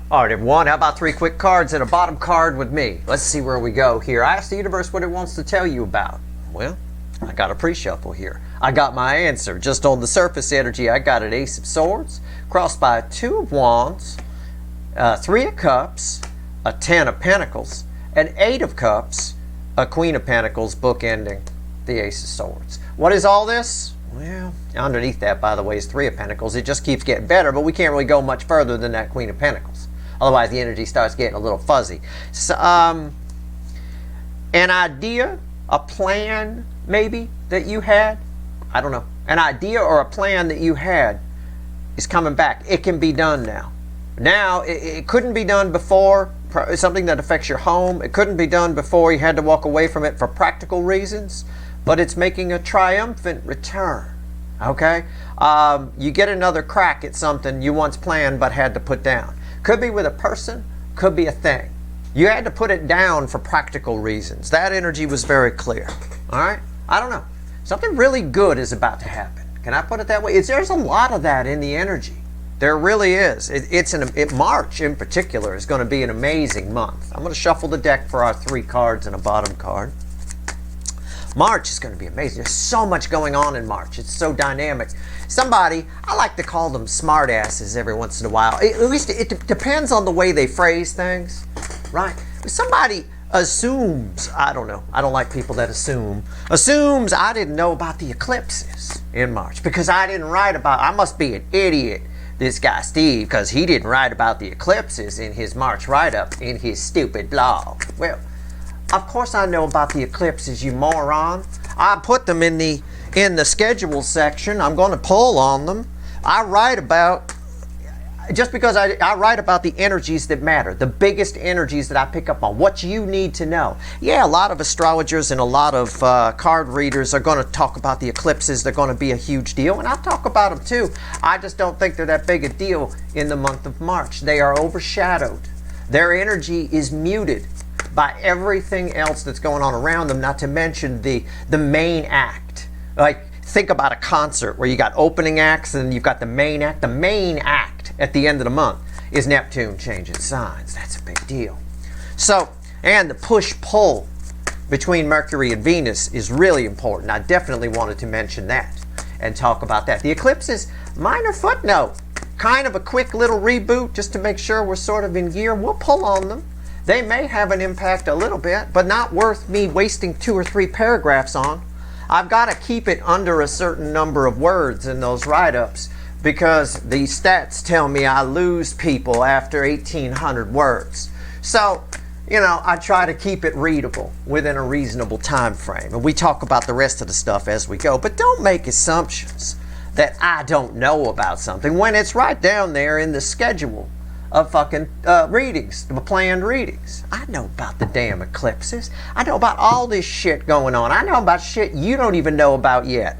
All right, everyone, how about 3 quick cards and a bottom card with me? Let's see where we go here. I asked the universe what it wants to tell you about. Well, I got a pre-shuffle here. I got my answer. Just on the surface energy, I got an Ace of Swords, crossed by a 2 of Wands, 3 of Cups, a 10 of Pentacles, an 8 of Cups, a Queen of Pentacles, bookending the Ace of Swords. What is all this? Well, underneath that, by the way, is 3 of Pentacles. It just keeps getting better, but we can't really go much further than that Queen of Pentacles. Otherwise, the energy starts getting a little fuzzy. So, an idea, a plan, maybe, that you had, I don't know. An idea or a plan that you had is coming back. It can be done now. Now, it couldn't be done before, something that affects your home. It couldn't be done before, you had to walk away from it for practical reasons. But it's making a triumphant return, okay? You get another crack at something you once planned but had to put down. Could be with a person, could be a thing. You had to put it down for practical reasons. That energy was very clear, all right? I don't know. Something really good is about to happen. Can I put it that way? There's a lot of that in the energy. There really is. March in particular is going to be an amazing month. I'm going to shuffle the deck for our 3 cards and a bottom card. March is going to be amazing. There's so much going on in March. It's so dynamic. Somebody, I like to call them smart asses every once in a while. At least it depends on the way they phrase things, right? Somebody assumes, I don't know, I don't like people that assumes I didn't know about the eclipses in March because I didn't write about, I must be an idiot, this guy Steve, because he didn't write about the eclipses in his March write-up in his stupid blog. Well, of course I know about the eclipses, you moron. I put them in the schedule section. I'm going to pull on them. I write about, just because I write about the energies that matter, the biggest energies that I pick up on, what you need to know. Yeah, a lot of astrologers and a lot of card readers are going to talk about the eclipses. They're going to be a huge deal, and I'll talk about them too. I just don't think they're that big a deal in the month of March. They are overshadowed. Their energy is muted by everything else that's going on around them, not to mention the main act. Like, think about a concert where you got opening acts and you've got the main act. The main act at the end of the month is Neptune changing signs. That's a big deal. So, and the push-pull between Mercury and Venus is really important. I definitely wanted to mention that and talk about that. The eclipses, minor footnote, kind of a quick little reboot just to make sure we're sort of in gear. We'll pull on them. They may have an impact a little bit, but not worth me wasting 2 or 3 paragraphs on. I've got to keep it under a certain number of words in those write-ups because the stats tell me I lose people after 1,800 words. So, you know, I try to keep it readable within a reasonable time frame. And we talk about the rest of the stuff as we go. But don't make assumptions that I don't know about something when it's right down there in the schedule of fucking readings, the planned readings. I know about the damn eclipses. I know about all this shit going on. I know about shit you don't even know about yet.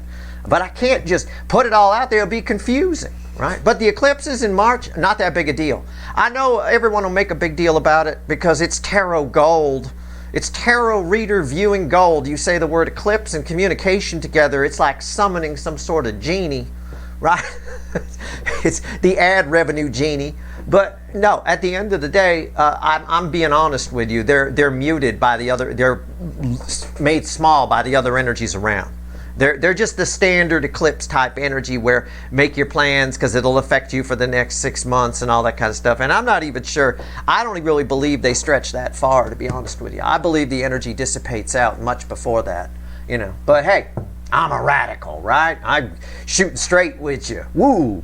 But I can't just put it all out there. It'll be confusing, right? But the eclipses in March, not that big a deal. I know everyone will make a big deal about it because it's tarot gold. It's tarot reader viewing gold. You say the word eclipse and communication together, it's like summoning some sort of genie, right? It's the ad revenue genie. But no, at the end of the day, I'm being honest with you. They're muted by the other. They're made small by the other energies around. They're just the standard eclipse type energy where make your plans because it'll affect you for the next 6 months and all that kind of stuff. And I'm not even sure. I don't really believe they stretch that far, to be honest with you. I believe the energy dissipates out much before that, you know. But hey, I'm a radical, right? I'm shooting straight with you. Woo.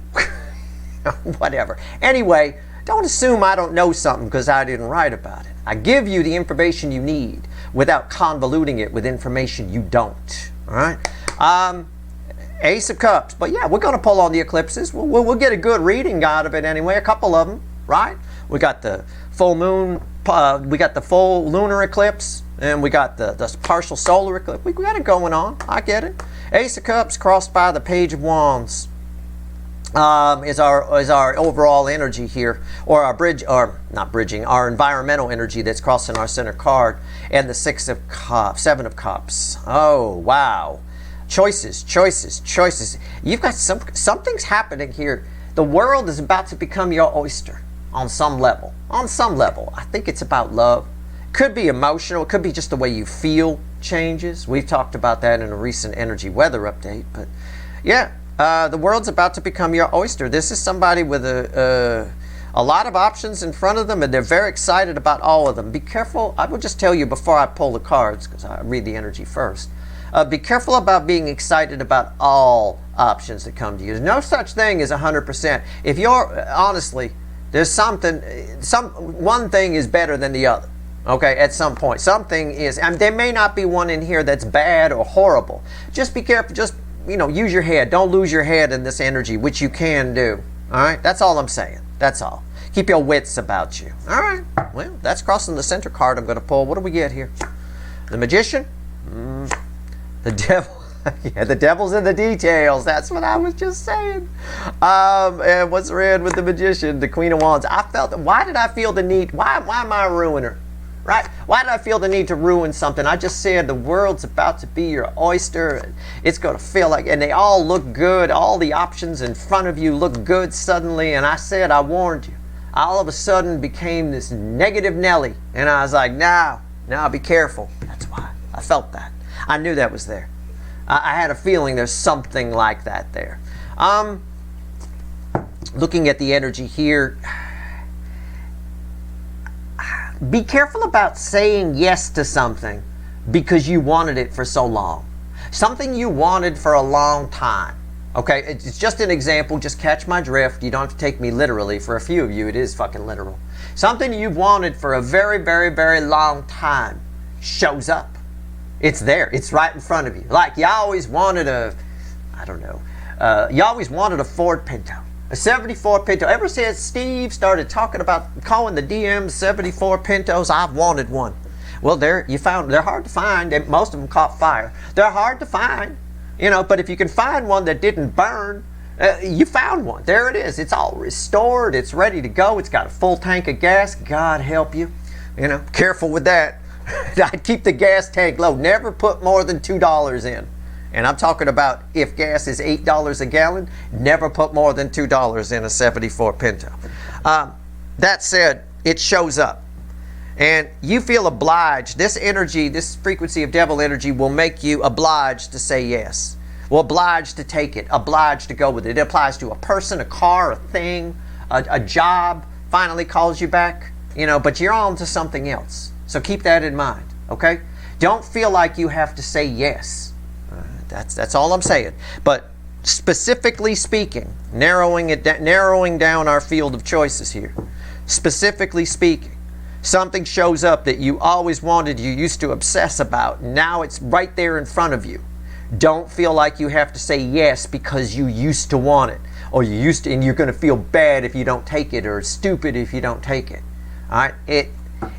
Whatever. Anyway, don't assume I don't know something because I didn't write about it. I give you the information you need without convoluting it with information you don't. All right? Ace of Cups. But yeah, we're going to pull on the eclipses. We'll get a good reading out of it anyway. A couple of them, right? We got the full moon. We got the full lunar eclipse. And we got the partial solar eclipse. We got it going on. I get it. Ace of Cups crossed by the Page of Wands. Is our overall energy here, or our bridge, or not bridging, our environmental energy that's crossing our center card, and the 6 of Cups, 7 of Cups. Oh wow, choices. You've got something's happening here. The world is about to become your oyster. on some level. On some level. I think it's about love. Could be emotional. It could be just the way you feel changes. We've talked about that in a recent energy weather update. But yeah, the world's about to become your oyster. This is somebody with a lot of options in front of them, and they're very excited about all of them. Be careful. I will just tell you before I pull the cards, because I read the energy first. Be careful about being excited about all options that come to you. There's no such thing as 100%. If you're, honestly, there's one thing is better than the other. Okay, at some point. Something is, and there may not be one in here that's bad or horrible. Just be careful. Just, use your head. Don't lose your head in this energy, which you can do. All right, that's all I'm saying. That's all. Keep your wits about you. All right, well, that's crossing the center card I'm going to pull. What do we get here? The Magician? The Devil. Yeah, the devil's in the details. That's what I was just saying. And what's red with the Magician? The Queen of Wands. Why did I feel the need? Why am I a ruiner? Right? Why did I feel the need to ruin something? I just said the world's about to be your oyster. And it's going to feel like, and they all look good. All the options in front of you look good suddenly. And I said, I warned you. I all of a sudden became this negative Nelly. And I was like, now, be careful. That's why. I felt that. I knew that was there. I had a feeling there's something like that there. Looking at the energy here, be careful about saying yes to something because you wanted it for so long. Something you wanted for a long time. Okay, it's just an example. Just catch my drift. You don't have to take me literally. For a few of you, it is fucking literal. Something you've wanted for a very, very, very long time shows up. It's there. It's right in front of you. Like you always wanted you always wanted a Ford Pinto. A 74 Pinto. Ever since Steve started talking about calling the DMs 74 Pintos, I've wanted one. Well, they're hard to find. And most of them caught fire. They're hard to find, but if you can find one that didn't burn, you found one. There it is. It's all restored. It's ready to go. It's got a full tank of gas. God help you. Careful with that. I'd keep the gas tank low. Never put more than $2 in. And I'm talking about if gas is $8 a gallon, never put more than $2 in a 74 Pinto. That said, it shows up. And you feel obliged. This energy, this frequency of devil energy will make you obliged to say yes. Well, obliged to take it. Obliged to go with it. It applies to a person, a car, a thing, a job finally calls you back. But you're on to something else. So keep that in mind, okay? Don't feel like you have to say yes. That's all I'm saying. But specifically speaking, narrowing down our field of choices here. Specifically speaking, something shows up that you always wanted, you used to obsess about. Now it's right there in front of you. Don't feel like you have to say yes because you used to want it. Or you used to, and you're going to feel bad if you don't take it, or stupid if you don't take it. All right?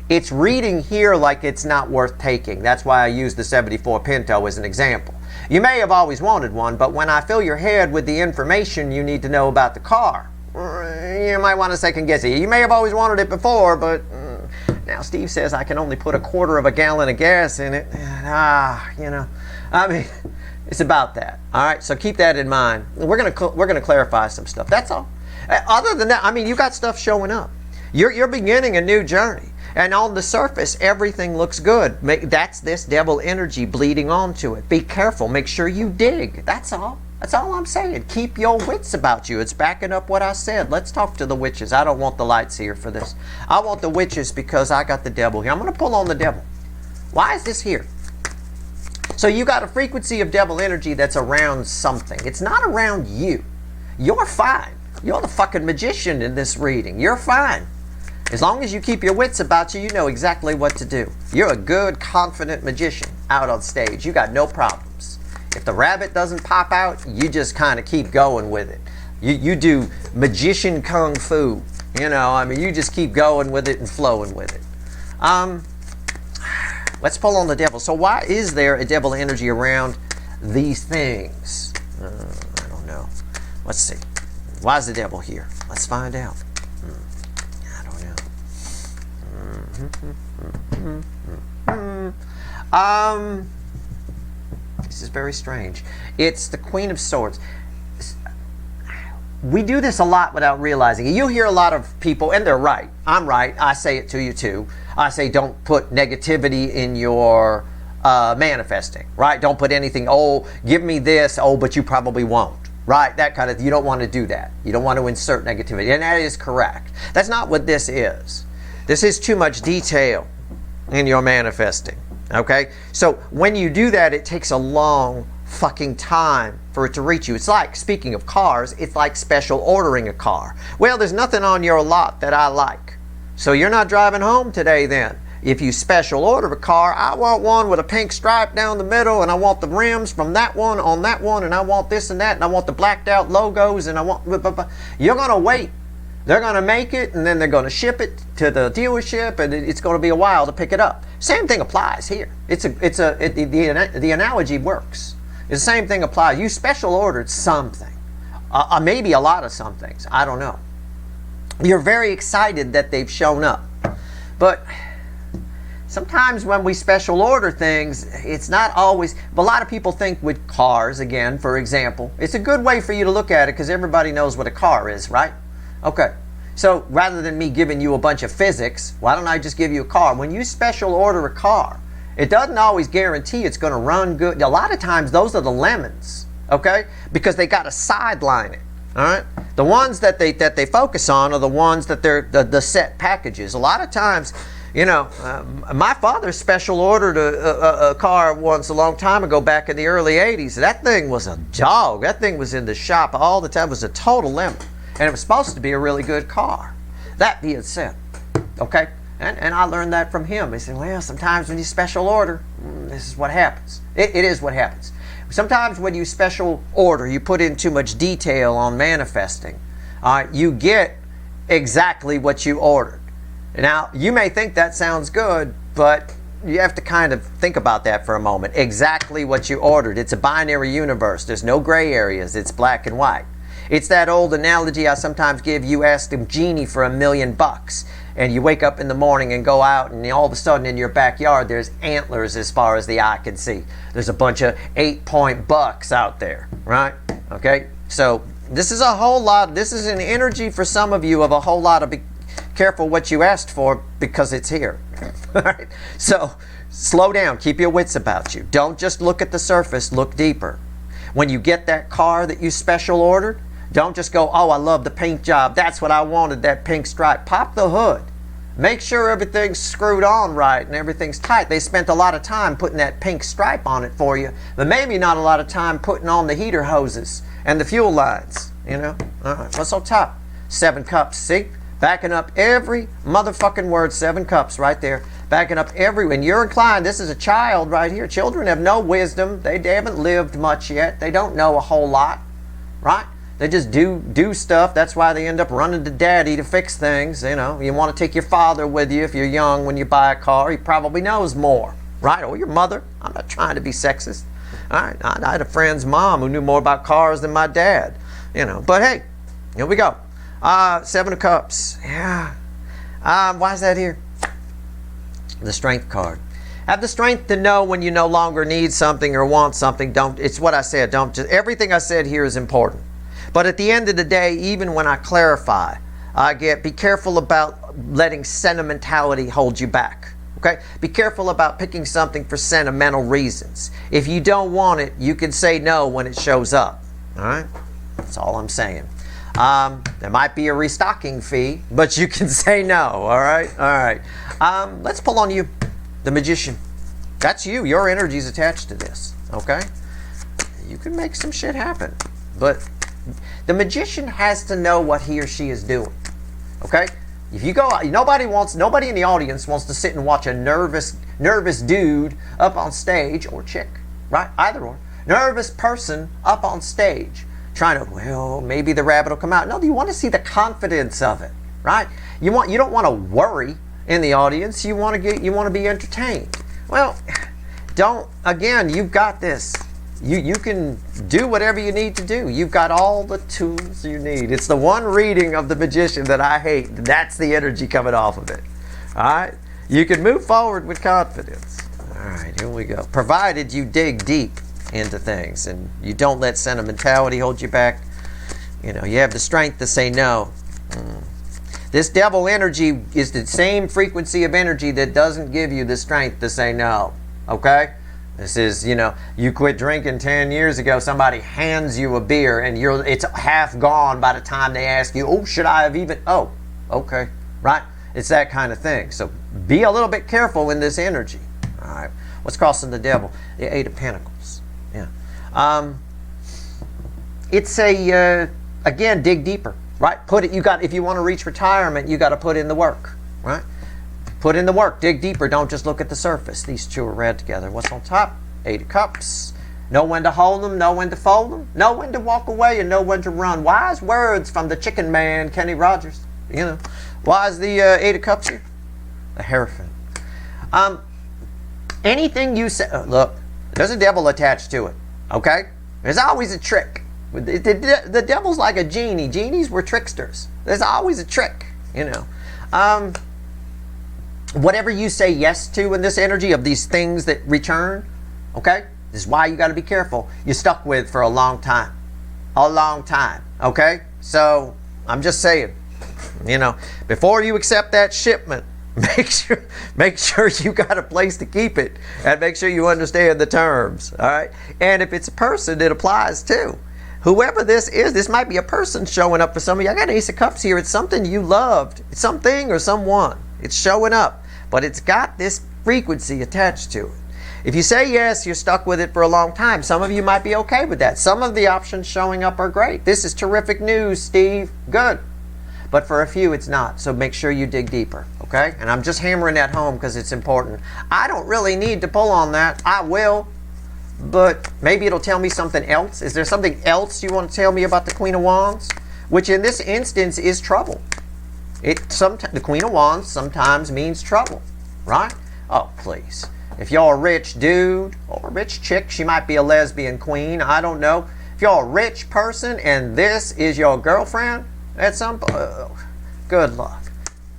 It's reading here like it's not worth taking. That's why I use the 74 Pinto as an example. You may have always wanted one, but when I fill your head with the information you need to know about the car, you might want to second guess it. You may have always wanted it before, but now Steve says I can only put 1/4 of a gallon of gas in it. It's about that. All right, so keep that in mind. We're gonna clarify some stuff. That's all. Other than that, you got stuff showing up. You're beginning a new journey. And on the surface, everything looks good. That's this devil energy bleeding onto it. Be careful. Make sure you dig. That's all. That's all I'm saying. Keep your wits about you. It's backing up what I said. Let's talk to the witches. I don't want the lights here for this. I want the witches because I got the devil here. I'm going to pull on the devil. Why is this here? So you got a frequency of devil energy that's around something. It's not around you. You're fine. You're the fucking magician in this reading. You're fine. As long as you keep your wits about you, you know exactly what to do. You're a good, confident magician out on stage. You got no problems. If the rabbit doesn't pop out, you just kind of keep going with it. You do magician kung fu. You just keep going with it and flowing with it. Let's pull on the devil. So why is there a devil energy around these things? I don't know. Let's see. Why is the devil here? Let's find out. This is very strange. It's the Queen of Swords. we do this a lot without realizing it. You hear a lot of people, and they're right. I'm right. I say it to you too. I say don't put negativity in your manifesting, right? Don't put anything, oh, give me this, oh, but you probably won't, right? That kind of, you don't want to do that. You don't want to insert negativity, and that is correct. That's not what this is. This is too much detail in your manifesting, okay? So when you do that, it takes a long fucking time for it to reach you. It's like, speaking of cars, it's like special ordering a car. Well, there's nothing on your lot that I like, so you're not driving home today then. If you special order a car, I want one with a pink stripe down the middle, and I want the rims from that one on that one, and I want this and that, and I want the blacked out logos, and I want... You're going to wait. They're going to make it, and then they're going to ship it to the dealership, and it's going to be a while to pick it up. Same thing applies here. The analogy works. The same thing applies. You special ordered something. Maybe a lot of some things. I don't know. You're very excited that they've shown up. But sometimes when we special order things, it's not always... A lot of people think with cars, again, for example. It's a good way for you to look at it because everybody knows what a car is, right? Okay. So rather than me giving you a bunch of physics, why don't I just give you a car? When you special order a car, it doesn't always guarantee it's going to run good. A lot of times those are the lemons, okay? Because they got to sideline it, all right? The ones that they focus on are the ones that they're the set packages. A lot of times, you know, my father special ordered a car once a long time ago back in the early 80s. That thing was a dog. That thing was in the shop all the time. It was a total lemon. And it was supposed to be a really good car. That being said, okay? And I learned that from him. He said, well, sometimes when you special order, this is what happens. It is what happens. Sometimes when you special order, you put in too much detail on manifesting. You get exactly what you ordered. Now, you may think that sounds good, but you have to kind of think about that for a moment. Exactly what you ordered. It's a binary universe. There's no gray areas. It's black and white. It's that old analogy I sometimes give. You ask a genie for $1 million, and you wake up in the morning and go out, and all of a sudden in your backyard there's antlers as far as the eye can see. There's a bunch of 8-point bucks out there, right? Okay, so this is a whole lot. This is an energy for some of you of a whole lot of be careful what you asked for because it's here. All right, so slow down. Keep your wits about you. Don't just look at the surface. Look deeper. When you get that car that you special ordered, don't just go, oh, I love the paint job. That's what I wanted, that pink stripe. Pop the hood. Make sure everything's screwed on right and everything's tight. They spent a lot of time putting that pink stripe on it for you, but maybe not a lot of time putting on the heater hoses and the fuel lines, you know? All right, what's on top? 7 cups, see? Backing up every motherfucking word, 7 cups right there. Backing up every, when you're inclined, this is a child right here. Children have no wisdom. They haven't lived much yet. They don't know a whole lot, right? They just do stuff. That's why they end up running to daddy to fix things. You know, you want to take your father with you if you're young when you buy a car. He probably knows more, right? Or your mother. I'm not trying to be sexist. All right, I had a friend's mom who knew more about cars than my dad. You know, but hey, here we go. 7 of Cups. Yeah. Why is that here? The Strength card. Have the strength to know when you no longer need something or want something. Don't. It's what I said. Don't just. Everything I said here is important. But at the end of the day, even when I clarify, be careful about letting sentimentality hold you back. Okay? Be careful about picking something for sentimental reasons. If you don't want it, you can say no when it shows up. All right? That's all I'm saying. There might be a restocking fee, but you can say no. All right? All right. Let's pull on you, the Magician. That's you. Your energy is attached to this. Okay? You can make some shit happen. But the Magician has to know what he or she is doing. Okay? If you go out, nobody in the audience wants to sit and watch a nervous dude up on stage, or chick, right? Either or. Nervous person up on stage trying to, well, maybe the rabbit will come out. No, you want to see the confidence of it, right? You don't want to worry in the audience. You want to be entertained. Well, again, you've got this. You can do whatever you need to do. You've got all the tools you need. It's the one reading of the Magician that I hate. That's the energy coming off of it. All right? You can move forward with confidence. All right, here we go. Provided you dig deep into things and you don't let sentimentality hold you back. You know, you have the strength to say no. This devil energy is the same frequency of energy that doesn't give you the strength to say no. Okay? This is, you know, you quit drinking 10 years ago, somebody hands you a beer and it's half gone by the time they ask you, oh, should I have even, oh, okay, right? It's that kind of thing. So be a little bit careful in this energy. All right. What's crossing the devil? The Eight of Pentacles. Yeah. It's a, again, dig deeper, right? If you want to reach retirement, you got to put in the work, right? Put in the work, dig deeper, don't just look at the surface. These two are read together. What's on top? Eight of Cups. Know when to hold them, know when to fold them, know when to walk away, and know when to run. Wise words from the chicken man, Kenny Rogers. You know, why is the Eight of Cups here? The Hierophant. Anything you say, look, there's a devil attached to it, okay? There's always a trick. The devil's like a genie. Genies were tricksters. There's always a trick, you know. Whatever you say yes to in this energy of these things that return, okay? This is why you got to be careful. You're stuck with for a long time. A long time, okay? So, I'm just saying, you know, before you accept that shipment, make sure you got a place to keep it, and make sure you understand the terms, all right? And if it's a person, it applies too. Whoever this is, this might be a person showing up for some of you. I got an Ace of Cups here. It's something you loved. It's something or someone. It's showing up. But it's got this frequency attached to it. If you say yes, you're stuck with it for a long time. Some of you might be okay with that. Some of the options showing up are great. This is terrific news, Steve. Good. But for a few, it's not. So make sure you dig deeper, okay? And I'm just hammering that home because it's important. I don't really need to pull on that. I will. But maybe it'll tell me something else. Is there something else you want to tell me about the Queen of Wands? Which in this instance is trouble. The Queen of Wands sometimes means trouble, right? Oh, please. If you're a rich dude or a rich chick, she might be a lesbian queen, I don't know. If you're a rich person and this is your girlfriend at some point, good luck.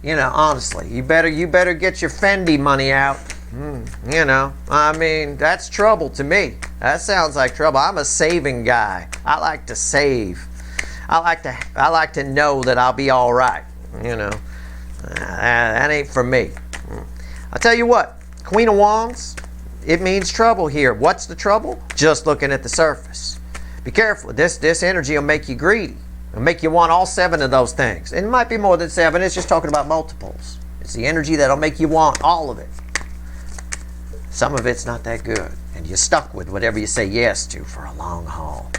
You know, honestly, you better get your Fendi money out. You know, I mean, that's trouble to me. That sounds like trouble. I'm a saving guy. I like to save. I like to know that I'll be all right. You know, that ain't for me. I'll tell you what, Queen of Wands, it means trouble here. What's the trouble? Just looking at the surface. Be careful. This energy will make you greedy. It'll make you want all 7 of those things. And it might be more than 7. It's just talking about multiples. It's the energy that'll make you want all of it. Some of it's not that good. And you're stuck with whatever you say yes to for a long haul.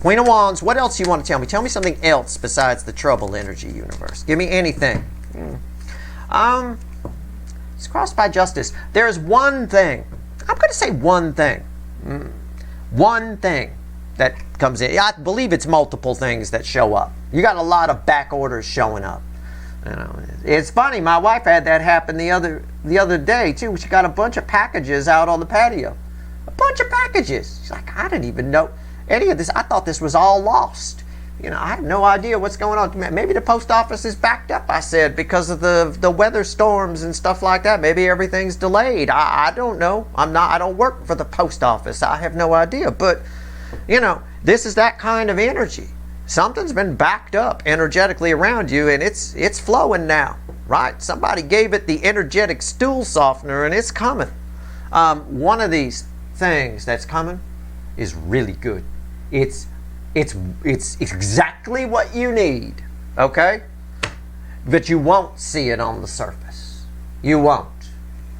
Queen of Wands, what else do you want to tell me? Tell me something else besides the trouble energy universe. Give me anything. It's crossed by justice. There's one thing. I'm going to say one thing. One thing that comes in. I believe it's multiple things that show up. You got a lot of back orders showing up. You know, it's funny. My wife had that happen the other day too. She got a bunch of packages out on the patio. A bunch of packages. She's like, I didn't even know any of this. I thought this was all lost. You know, I have no idea what's going on. Maybe the post office is backed up, I said, because of the weather storms and stuff like that. Maybe everything's delayed. I don't know. I don't work for the post office. I have no idea. But, you know, this is that kind of energy. Something's been backed up energetically around you, and it's flowing now, right? Somebody gave it the energetic stool softener, and it's coming. One of these things that's coming is really good. It's exactly what you need, okay? But you won't see it on the surface. You won't,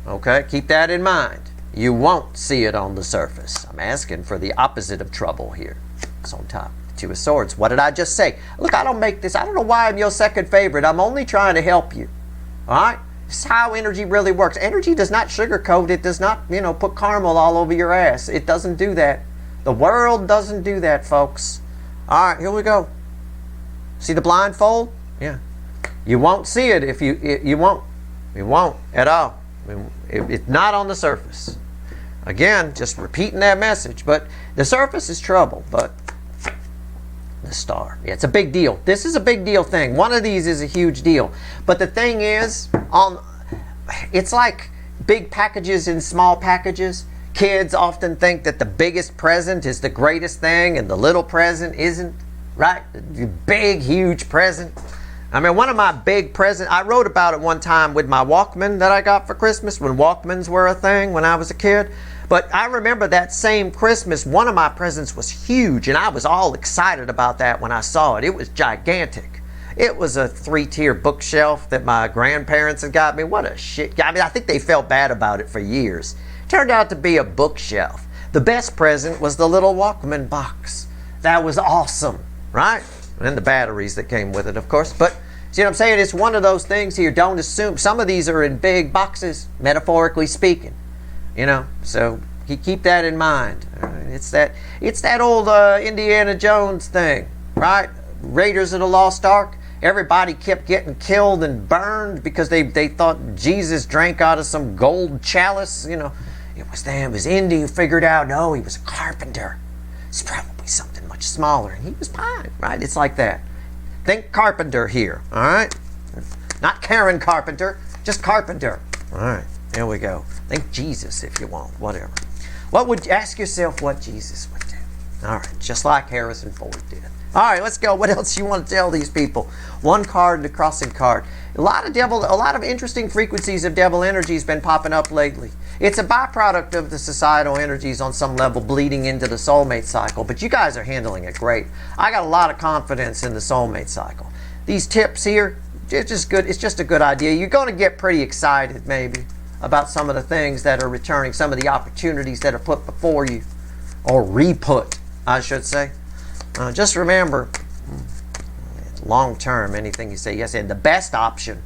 okay? Keep that in mind. You won't see it on the surface. I'm asking for the opposite of trouble here. It's on top. Two of Swords. What did I just say? Look, I don't make this. I don't know why I'm your second favorite. I'm only trying to help you. All right? This is how energy really works. Energy does not sugarcoat. It does not, you know, put caramel all over your ass. It doesn't do that. The world doesn't do that, folks. All right, here we go. See the blindfold? Yeah. You won't see it if you won't. You won't at all. It's not on the surface. Again, just repeating that message. But the surface is trouble, but the Star. Yeah, it's a big deal. This is a big deal thing. One of these is a huge deal. But the thing is, it's like big packages in small packages. Kids often think that the biggest present is the greatest thing and the little present isn't. right? The big, huge present. I mean, one of my big presents, I wrote about it one time with my Walkman that I got for Christmas when Walkmans were a thing when I was a kid. But I remember that same Christmas, one of my presents was huge, and I was all excited about that when I saw it. It was gigantic. It was a 3-tier bookshelf that my grandparents had got me. What a shit. I mean, I think they felt bad about it for years. Turned out to be a bookshelf. The best present was the little Walkman box. That was awesome, right? And the batteries that came with it, of course. But see what I'm saying? It's one of those things here. Don't assume. Some of these are in big boxes, metaphorically speaking. You know, so keep that in mind. It's that old Indiana Jones thing, right? Raiders of the Lost Ark. Everybody kept getting killed and burned because they thought Jesus drank out of some gold chalice. You know, it was them. It was Indy who figured out, no, he was a carpenter. It's probably something much smaller, and he was fine, right? It's like that. Think carpenter here, all right? Not Karen Carpenter, just carpenter. All right, there we go. Think Jesus if you want, whatever. Ask yourself what Jesus would do. All right, just like Harrison Ford did. All right, let's go. What else you want to tell these people? One card and a crossing card. A lot of interesting frequencies of devil energy has been popping up lately. It's a byproduct of the societal energies on some level bleeding into the soulmate cycle, but you guys are handling it great. I got a lot of confidence in the soulmate cycle. These tips here, it's just good. It's just a good idea. You're going to get pretty excited maybe about some of the things that are returning, some of the opportunities that are put before you, or re-put, I should say. Just remember, long term, anything you say yes, and the best option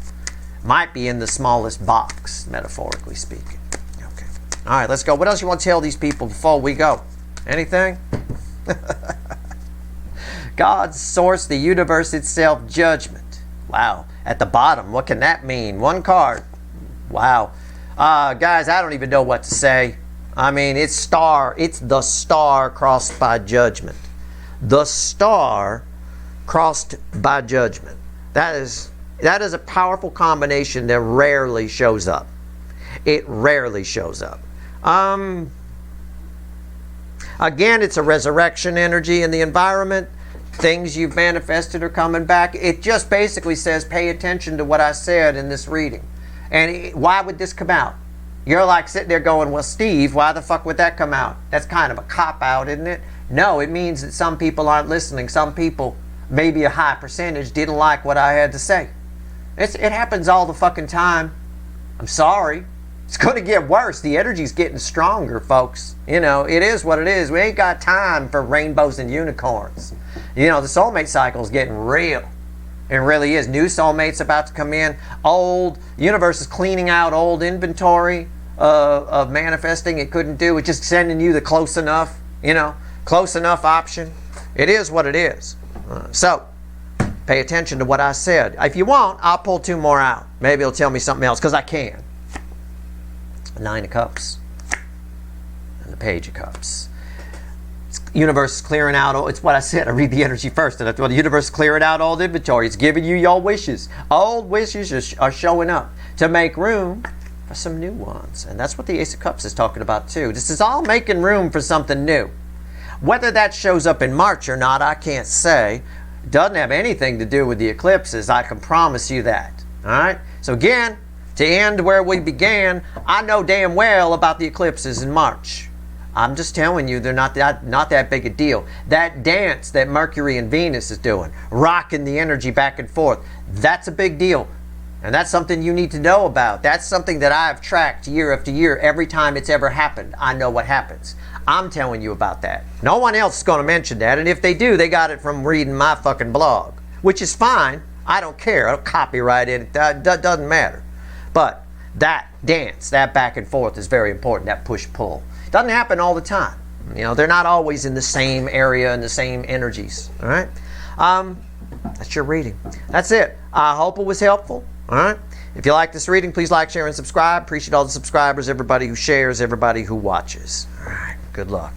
might be in the smallest box, metaphorically speaking. Okay. All right, let's go. What else you want to tell these people before we go? Anything? God's source, the universe itself, judgment. Wow. At the bottom, what can that mean? One card. Wow. Guys, I don't even know what to say. I mean, it's the star crossed by judgment. The star crossed by judgment. That is a powerful combination that rarely shows up. It rarely shows up. Again, it's a resurrection energy in the environment. Things you've manifested are coming back. It just basically says pay attention to what I said in this reading. And why would this come out? You're like sitting there going, well, Steve, why the fuck would that come out? That's kind of a cop-out, isn't it? No, it means that some people aren't listening. Some people, maybe a high percentage, didn't like what I had to say. It happens all the fucking time. I'm sorry. It's going to get worse. The energy's getting stronger, folks. You know, it is what it is. We ain't got time for rainbows and unicorns. You know, the soulmate cycle is getting real. It really is. New soulmates about to come in. Old universe is cleaning out old inventory of manifesting it couldn't do. It's just sending you the close enough, close enough option. It is what it is. So, pay attention to what I said. If you want, I'll pull 2 more out. Maybe it'll tell me something else, because I can. 9 of Cups and the Page of Cups. Universe is clearing out. It's what I said. I read the energy first, and I thought the universe is clearing out old inventory. It's giving you your wishes. Old wishes are showing up to make room for some new ones, and that's what the Ace of Cups is talking about too. This is all making room for something new. Whether that shows up in March or not, I can't say. It doesn't have anything to do with the eclipses. I can promise you that. All right. So again, to end where we began, I know damn well about the eclipses in March. I'm just telling you, they're not that big a deal. That dance that Mercury and Venus is doing, rocking the energy back and forth, that's a big deal. And that's something you need to know about. That's something that I've tracked year after year. Every time it's ever happened, I know what happens. I'm telling you about that. No one else is going to mention that. And if they do, they got it from reading my fucking blog, which is fine. I don't care. I'll copyright it. It doesn't matter. But that dance, that back and forth is very important, that push-pull. It doesn't happen all the time. They're not always in the same area and the same energies. All right? That's your reading. That's it. I hope it was helpful. All right? If you like this reading, please like, share, and subscribe. Appreciate all the subscribers, everybody who shares, everybody who watches. All right. Good luck.